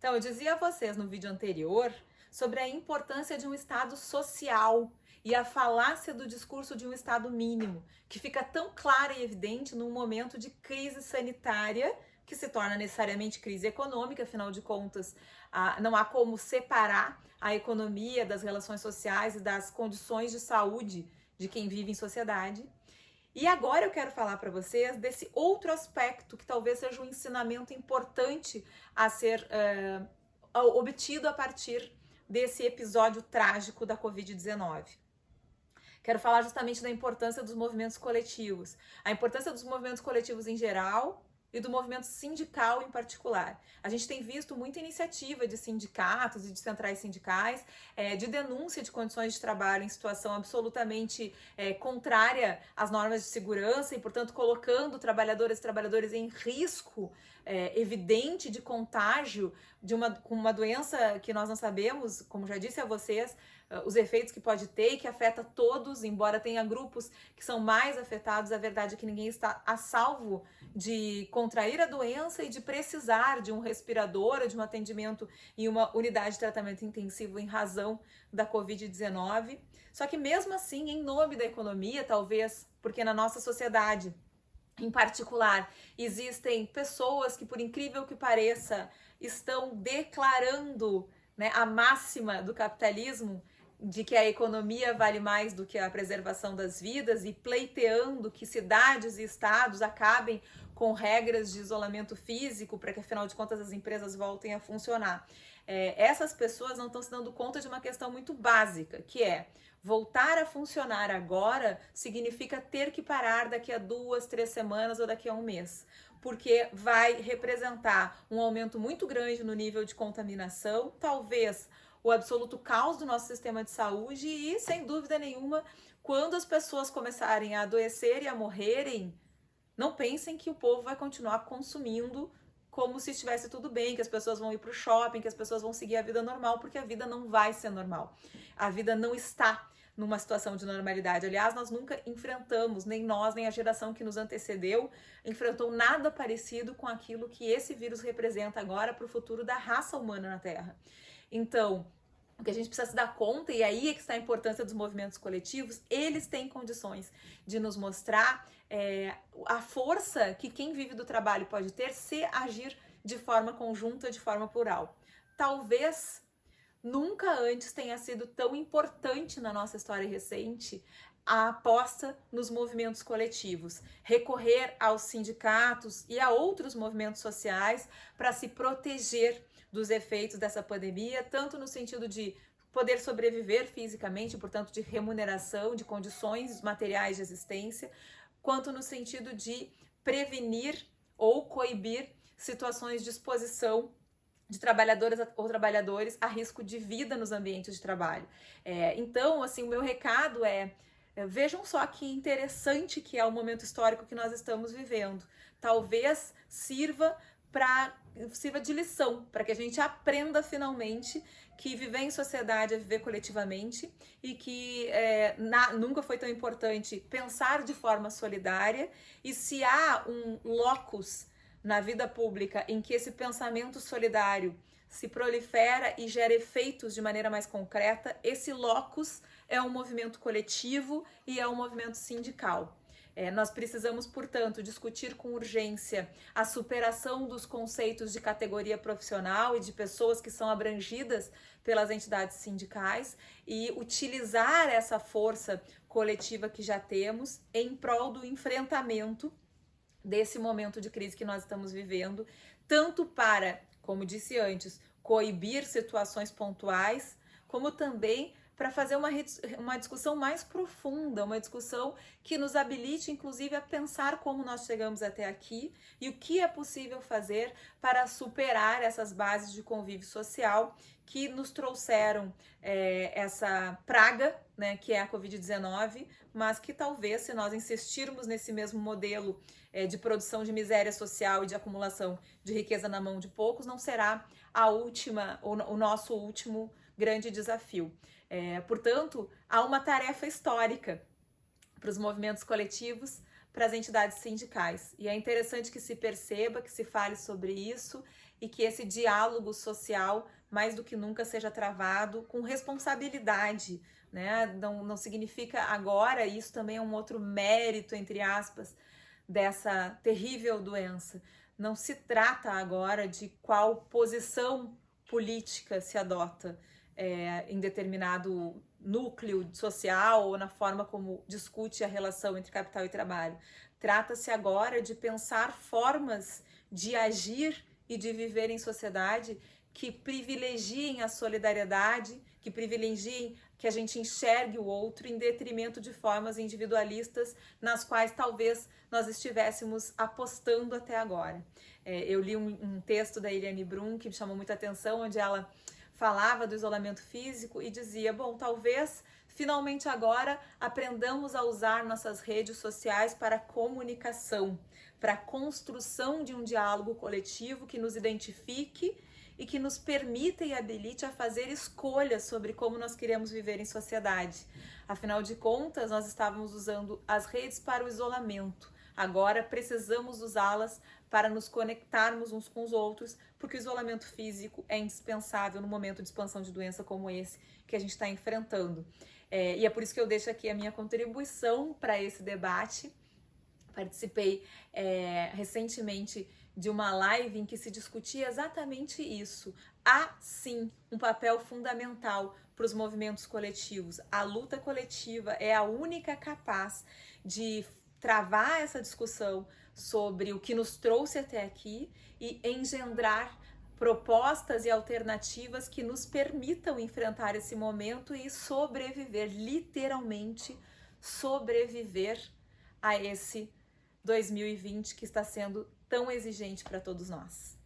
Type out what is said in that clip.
Então, eu dizia a vocês no vídeo anterior sobre a importância de um Estado social e a falácia do discurso de um Estado mínimo, que fica tão clara e evidente num momento de crise sanitária, que se torna necessariamente crise econômica, afinal de contas, não há como separar a economia das relações sociais e das condições de saúde de quem vive em sociedade. E agora eu quero falar para vocês desse outro aspecto que talvez seja um ensinamento importante a ser obtido a partir desse episódio trágico da Covid-19. Quero falar justamente da importância dos movimentos coletivos, a importância dos movimentos coletivos em geral e do movimento sindical em particular. A gente tem visto muita iniciativa de sindicatos e de centrais sindicais de denúncia de condições de trabalho em situação absolutamente contrária às normas de segurança e, portanto, colocando trabalhadoras e trabalhadores em risco evidente de contágio com uma doença que nós não sabemos, como já disse a vocês, os efeitos que pode ter e que afeta todos, embora tenha grupos que são mais afetados, a verdade é que ninguém está a salvo de contrair a doença e de precisar de um respirador ou de um atendimento em uma unidade de tratamento intensivo em razão da Covid-19. Só que mesmo assim, em nome da economia, talvez porque na nossa sociedade em particular, existem pessoas que, por incrível que pareça, estão declarando, né, a máxima do capitalismo de que a economia vale mais do que a preservação das vidas e pleiteando que cidades e estados acabem com regras de isolamento físico para que, afinal de contas, as empresas voltem a funcionar. Essas pessoas não estão se dando conta de uma questão muito básica, que é voltar a funcionar agora significa ter que parar daqui a 2, 3 semanas ou daqui a um mês, porque vai representar um aumento muito grande no nível de contaminação, talvez o absoluto caos do nosso sistema de saúde e, sem dúvida nenhuma, quando as pessoas começarem a adoecer e a morrerem, não pensem que o povo vai continuar consumindo como se estivesse tudo bem, que as pessoas vão ir para o shopping, que as pessoas vão seguir a vida normal, porque a vida não vai ser normal. A vida não está numa situação de normalidade. Aliás, nós nunca enfrentamos, nem nós, nem a geração que nos antecedeu, enfrentou nada parecido com aquilo que esse vírus representa agora para o futuro da raça humana na Terra. Então, o que a gente precisa se dar conta, e aí é que está a importância dos movimentos coletivos, eles têm condições de nos mostrar a força que quem vive do trabalho pode ter se agir de forma conjunta, de forma plural. Talvez nunca antes tenha sido tão importante na nossa história recente a aposta nos movimentos coletivos, recorrer aos sindicatos e a outros movimentos sociais para se proteger dos efeitos dessa pandemia, tanto no sentido de poder sobreviver fisicamente, portanto, de remuneração, de condições materiais de existência, quanto no sentido de prevenir ou coibir situações de exposição de trabalhadoras ou trabalhadores a risco de vida nos ambientes de trabalho. Então, assim, o meu recado vejam só que interessante que é o momento histórico que nós estamos vivendo. Talvez sirva de lição, para que a gente aprenda finalmente que viver em sociedade é viver coletivamente e que nunca foi tão importante pensar de forma solidária, e se há um locus na vida pública em que esse pensamento solidário se prolifera e gera efeitos de maneira mais concreta, esse locus é um movimento coletivo e é um movimento sindical. Nós precisamos, portanto, discutir com urgência a superação dos conceitos de categoria profissional e de pessoas que são abrangidas pelas entidades sindicais e utilizar essa força coletiva que já temos em prol do enfrentamento desse momento de crise que nós estamos vivendo, tanto para, como disse antes, coibir situações pontuais, como também para fazer uma discussão mais profunda, uma discussão que nos habilite, inclusive, a pensar como nós chegamos até aqui e o que é possível fazer para superar essas bases de convívio social que nos trouxeram essa praga, né, que é a Covid-19, mas que talvez, se nós insistirmos nesse mesmo modelo de produção de miséria social e de acumulação de riqueza na mão de poucos, não será o nosso último grande desafio. Portanto, há uma tarefa histórica para os movimentos coletivos, para as entidades sindicais. E é interessante que se perceba, que se fale sobre isso e que esse diálogo social, mais do que nunca, seja travado com responsabilidade, né? Não significa agora, isso também é um outro mérito, entre aspas, dessa terrível doença. Não se trata agora de qual posição política se adota em determinado núcleo social ou na forma como discute a relação entre capital e trabalho. Trata-se agora de pensar formas de agir e de viver em sociedade que privilegiem a solidariedade, que privilegiem que a gente enxergue o outro em detrimento de formas individualistas nas quais talvez nós estivéssemos apostando até agora. Eu li um texto da Eliane Brum que me chamou muita atenção, onde ela falava do isolamento físico e dizia, bom, talvez finalmente agora aprendamos a usar nossas redes sociais para comunicação, para a construção de um diálogo coletivo que nos identifique e que nos permita e habilite a fazer escolhas sobre como nós queremos viver em sociedade. Afinal de contas, nós estávamos usando as redes para o isolamento. Agora precisamos usá-las para nos conectarmos uns com os outros, porque o isolamento físico é indispensável no momento de expansão de doença como esse que a gente está enfrentando. E é por isso que eu deixo aqui a minha contribuição para esse debate. Participei recentemente de uma live em que se discutia exatamente isso. Há sim um papel fundamental para os movimentos coletivos. A luta coletiva é a única capaz de travar essa discussão sobre o que nos trouxe até aqui e engendrar propostas e alternativas que nos permitam enfrentar esse momento e sobreviver, literalmente sobreviver a esse 2020 que está sendo tão exigente para todos nós.